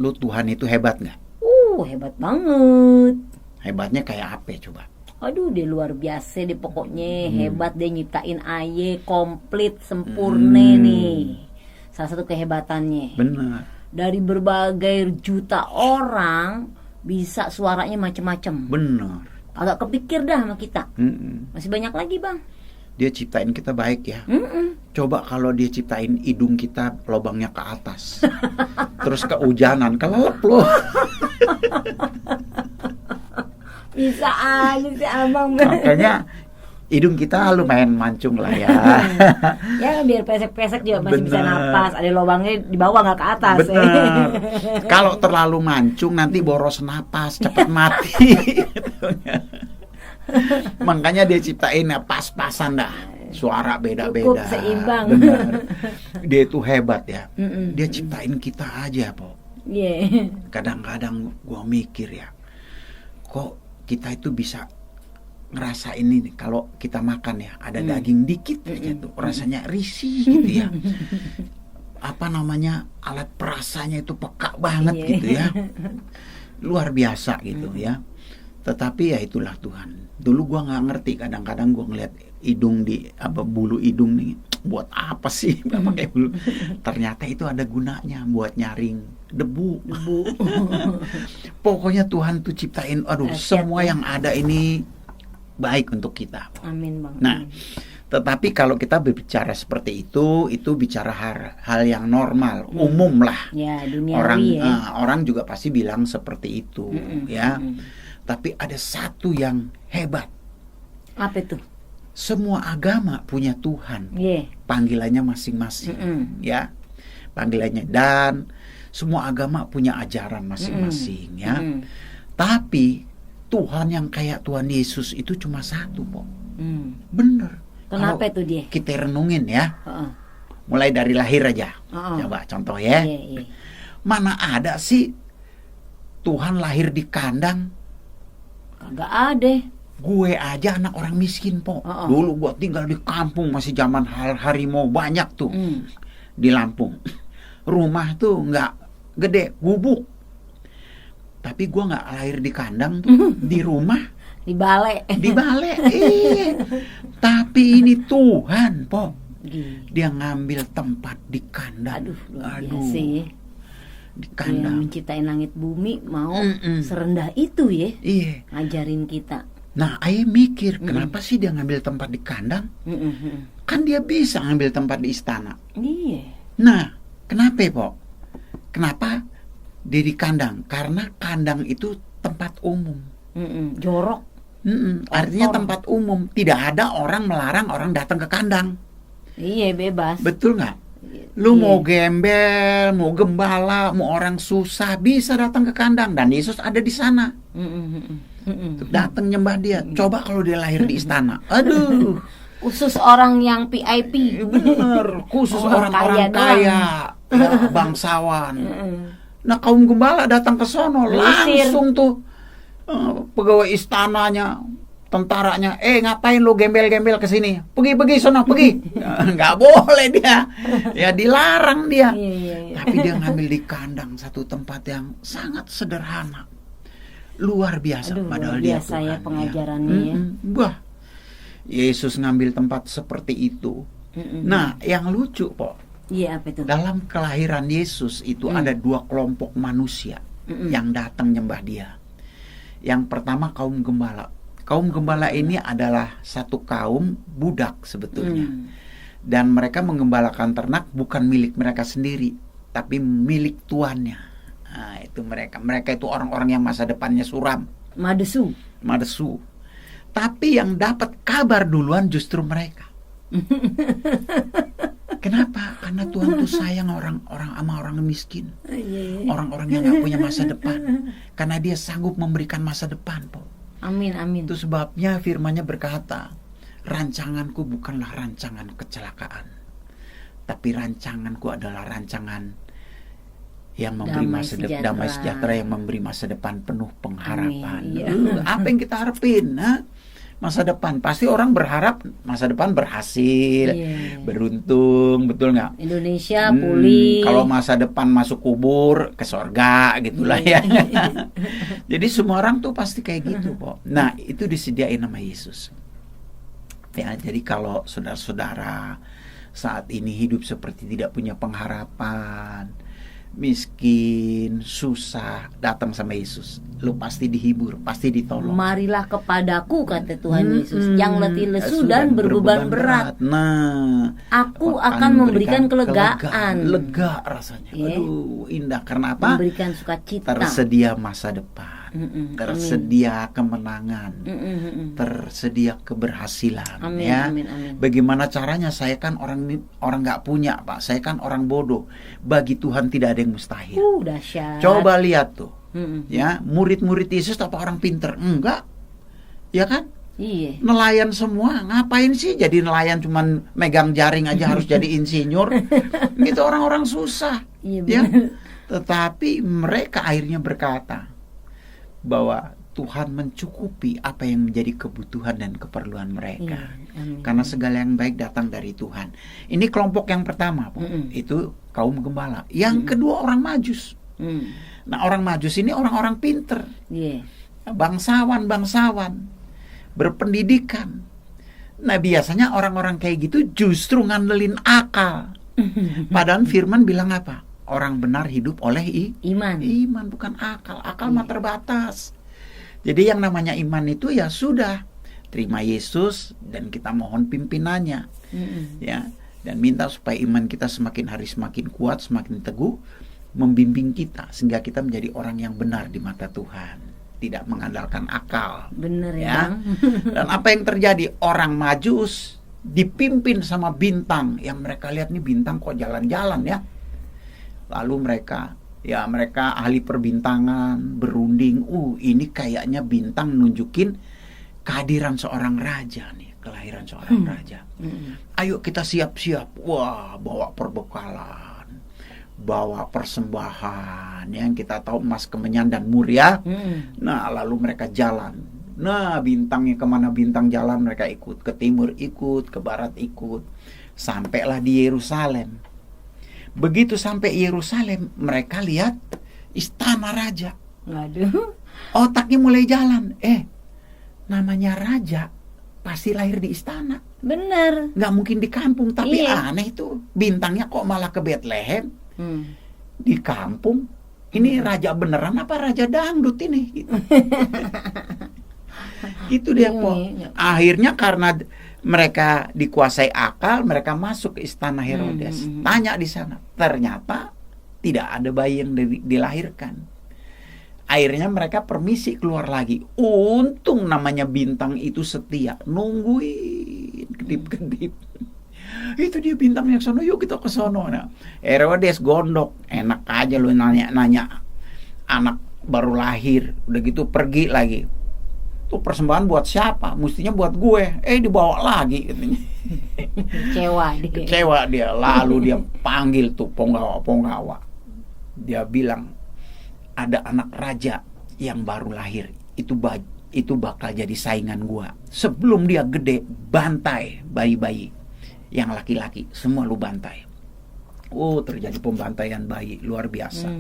lu Tuhan itu hebat nggak? Hebat banget. Hebatnya kayak apa coba? Aduh, dia luar biasa deh pokoknya. Hebat deh, nyiptain aye komplit sempurna nih. Salah satu kehebatannya. Benar. Dari berbagai juta orang bisa suaranya macem-macem. Benar. Agak kepikir dah sama kita. Masih banyak lagi, Bang. Dia ciptain kita baik ya. Coba kalau dia ciptain hidung kita lubangnya ke atas, terus kehujanan, kelelep loh. Bisa aja sih abang. Makanya hidung kita lumayan mancung lah ya. Ya biar pesek-pesek juga masih bisa napas. Ada lubangnya di bawah nggak ke atas. Benar. Kalau terlalu mancung nanti boros napas, cepat mati. Makanya dia ciptain pas-pasan dah. Suara beda-beda. Cukup seimbang. Benar. Dia itu hebat ya. Dia ciptain kita aja, Po. Yeah. Kadang-kadang gua mikir ya, kok kita itu bisa ngerasain ini kalau kita makan ya, ada daging dikit aja tuh rasanya risih gitu ya. Apa namanya, alat perasanya itu peka banget gitu ya. Luar biasa gitu ya. Tetapi ya itulah Tuhan. Dulu gua nggak ngerti, kadang-kadang gua ngeliat hidung bulu hidung nih buat apa sih pakai bulu. Ternyata itu ada gunanya buat nyaring debu. Pokoknya Tuhan tuh ciptain semua yang ada ini baik untuk kita. Amin, Bang. Nah, tetapi kalau kita berbicara seperti itu bicara hal yang normal, umum lah. Ya, duniawi orang juga pasti bilang seperti itu, ya. Tapi ada satu yang hebat. Apa itu? Semua agama punya Tuhan. Panggilannya masing-masing, ya. Panggilannya, dan semua agama punya ajaran masing-masing, ya. Tapi Tuhan yang kayak Tuhan Yesus itu cuma satu, Po. Bener. Kenapa itu dia? Kita renungin ya. Mulai dari lahir aja. Coba contoh ya. Mana ada sih Tuhan lahir di kandang? Kagak ada. Gue aja anak orang miskin, Po. Dulu gue tinggal di kampung, masih zaman harimau banyak tuh. Di Lampung. Rumah tuh nggak gede, gubuk. Tapi gue nggak lahir di kandang tuh, di rumah. Di balai. Di balai, Tapi ini Tuhan, Po. Dia ngambil tempat di kandang. Aduh. Sih. Di kandang. Dia menciptain langit bumi mau serendah itu ya. Iya. Ngajarin kita. Nah, Ayah mikir, kenapa sih dia ngambil tempat di kandang? Kan dia bisa ngambil tempat di istana. Iya. Nah, kenapa, Po? Kenapa dia di kandang? Karena kandang itu tempat umum. Jorok. Artinya tempat umum. Tidak ada orang melarang orang datang ke kandang. Iya, bebas. Betul nggak? Lu mau gembel, mau gembala, mau orang susah, bisa datang ke kandang. Dan Yesus ada di sana. Datang nyembah dia. Coba kalau dia lahir di istana. Aduh. Khusus orang yang VIP. Bener. Khusus orang-orang kaya. Ya, bangsawan. Nah, kaum gembala datang ke sono. Langsung tuh pegawai istananya, tentaranya, ngapain lu gembel-gembel ke sini? Pergi sono, pergi. Nggak boleh dia. Ya dilarang dia. Tapi dia ngambil di kandang, satu tempat yang sangat sederhana. Luar biasa. Padahal dia Tuhan. Ya pengajarannya ya. Wah. Yesus ngambil tempat seperti itu. Nah, yang lucu, Po. Iya, apa itu? Dalam kelahiran Yesus itu ada dua kelompok manusia yang datang nyembah dia. Yang pertama kaum gembala. Kaum gembala ini adalah satu kaum budak sebetulnya. Dan mereka menggembalakan ternak bukan milik mereka sendiri, tapi milik tuannya. Nah, itu mereka. Mereka itu orang-orang yang masa depannya suram. Madesu. Tapi yang dapat kabar duluan justru mereka. Kenapa? Karena Tuhan tuh sayang orang-orang sama orang miskin. Orang-orang yang gak punya masa depan. Karena dia sanggup memberikan masa depan, Po. Amin. Itu sebabnya firman-Nya berkata, rancanganku bukanlah rancangan kecelakaan, tapi rancanganku adalah rancangan yang memberi damai sejahtera, yang memberi masa depan penuh pengharapan. Apa yang kita harapin? masa depan. Pasti orang berharap masa depan berhasil, Iya. beruntung, betul nggak? Indonesia pulih. Kalau masa depan masuk kubur ke sorga gitulah ya. Jadi semua orang tuh pasti kayak gitu kok. Nah itu disediain sama Yesus. Ya jadi kalau saudara-saudara saat ini hidup seperti tidak punya pengharapan, miskin, susah, datang sama Yesus. Lu pasti dihibur, pasti ditolong. Marilah kepadaku, kata Tuhan Yesus, yang letih lesu dan berbeban berat. Nah, Aku akan memberikan kelegaan. Lega rasanya. Yeah. Aduh, indah. Karena apa? Memberikan sukacita. Tersedia masa depan. Tersedia kemenangan. Tersedia keberhasilan. Amin, Ya. amin. Bagaimana caranya? Saya kan orang nggak punya, Pak. Saya kan orang bodoh. Bagi Tuhan tidak ada yang mustahil. Dahsyat. Coba lihat tuh. Ya, murid-murid Yesus apa orang pinter? Enggak. Ya kan? Iya. Nelayan semua. Ngapain sih jadi nelayan cuman megang jaring aja harus jadi insinyur? Itu orang-orang susah. Iya, Ya. benar. Tetapi mereka akhirnya berkata bahwa Tuhan mencukupi apa yang menjadi kebutuhan dan keperluan mereka. Iya, amin. Karena segala yang baik datang dari Tuhan. Ini kelompok yang pertama, Bu. Itu kaum gembala. Yang kedua orang Majus. Nah, orang Majus ini orang-orang pinter, Iya. bangsawan, berpendidikan. Nah, biasanya orang-orang kayak gitu justru ngandelin akal. Padahal firman bilang apa? Orang benar hidup oleh Iman. iman, bukan akal. Akal mah terbatas. Jadi yang namanya iman itu ya sudah, terima Yesus dan kita mohon pimpinannya. Ya, dan minta supaya iman kita semakin hari semakin kuat, semakin teguh, membimbing kita sehingga kita menjadi orang yang benar di mata Tuhan, tidak mengandalkan akal. Bener ya, Ya. Bang. Dan apa yang terjadi? Orang Majus dipimpin sama bintang yang mereka lihat nih, bintang kok jalan-jalan ya. Lalu mereka ahli perbintangan berunding, ini kayaknya bintang nunjukin kehadiran seorang raja nih, kelahiran seorang raja. Ayo kita siap-siap. Wah, bawa perbekalan, bawa persembahan yang kita tahu emas, kemenyan dan mur ya. Nah, lalu mereka jalan. Nah, bintangnya kemana bintang jalan mereka ikut. Ke timur ikut, ke barat ikut. Sampailah di Yerusalem. Begitu sampai Yerusalem, mereka lihat istana raja. Waduh. Otaknya mulai jalan. Namanya raja pasti lahir di istana. Bener. Nggak mungkin di kampung. Tapi Iya. aneh itu, bintangnya kok malah ke Bethlehem, Hmm. di kampung. Ini raja beneran apa raja dangdut ini? Gitu. Itu dia kok. Akhirnya karena mereka dikuasai akal, mereka masuk ke istana Herodes. Tanya di sana, ternyata tidak ada bayi yang dilahirkan. Akhirnya mereka permisi keluar lagi. Untung namanya bintang itu setia, nungguin kedip-kedip. Itu dia bintang yang sono, yuk kita ke sono. Nah, Herodes gondok, enak aja lu nanya anak baru lahir, udah gitu pergi lagi. Tuh persembahan buat siapa? Mestinya buat gue. Dibawa lagi katanya. Kecewa dia. Lalu dia panggil tuh penggawa. Dia bilang, ada anak raja yang baru lahir. Itu bakal jadi saingan gue. Sebelum dia gede, bantai bayi-bayi yang laki-laki. Semua lu bantai. Terjadi pembantaian bayi luar biasa.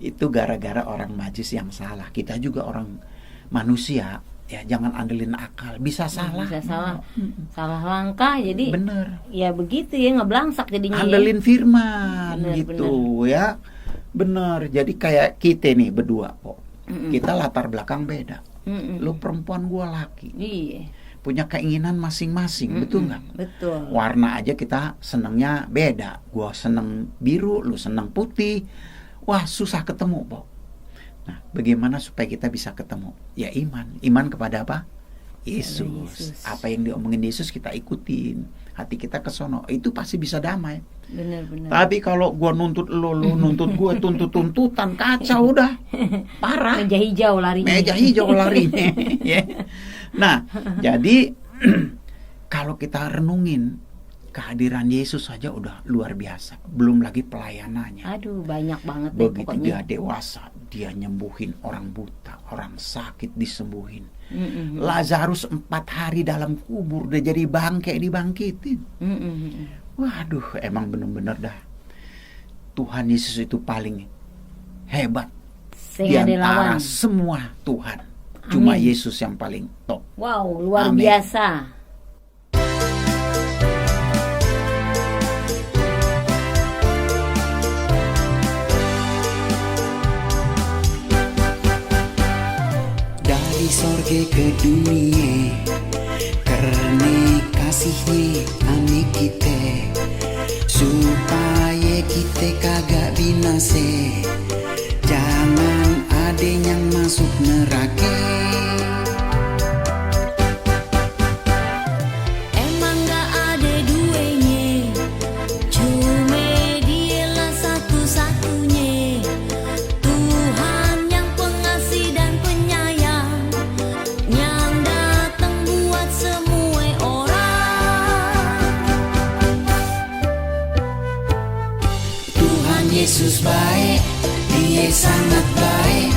Itu gara-gara orang Majus yang salah. Kita juga orang manusia, ya jangan andelin akal, bisa salah. Salah langkah, jadi bener. Ya begitu ya, ngeblangsak jadinya. Andelin firman bener, gitu ya. Bener. Jadi kayak kita nih berdua kok. Kita latar belakang beda. Lu perempuan, gua laki. Iya. Punya keinginan masing-masing, betul nggak? Betul. Warna aja kita senengnya beda. Gua seneng biru, lu seneng putih. Wah, susah ketemu, Pok. Nah, bagaimana supaya kita bisa ketemu? Ya iman. Iman kepada apa? Yesus. Apa yang diomongin Yesus kita ikutin. Hati kita ke sono. Itu pasti bisa damai. Benar. Tapi kalau gua nuntut lu nuntut gua, tuntutan kacau udah. Parah. Meja hijau larinya. Ya. Nah, jadi kalau kita renungin kehadiran Yesus saja udah luar biasa. Belum lagi pelayanannya. Aduh, banyak banget deh Begitu pokoknya. dia dewasa, dia nyembuhin orang buta, orang sakit disembuhin. Lazarus 4 hari dalam kubur, udah jadi bangke dibangkitin. Waduh, emang bener-bener dah. Tuhan Yesus itu paling hebat di Sehingga antara dilawan. semua Tuhan. Cuma Amin. Yesus yang paling top. Wow, luar Amin. biasa. Dari sorga ke dunia, karena kasihnya ame kita, supaya kita kagak binasa. Jangan ada yang masuk neraka. Emang gak ada duanya, cuma dialah satu-satunya. Tuhan yang pengasih dan penyayang, yang datang buat semua orang. Tuhan Yesus baik, Dia sangat baik.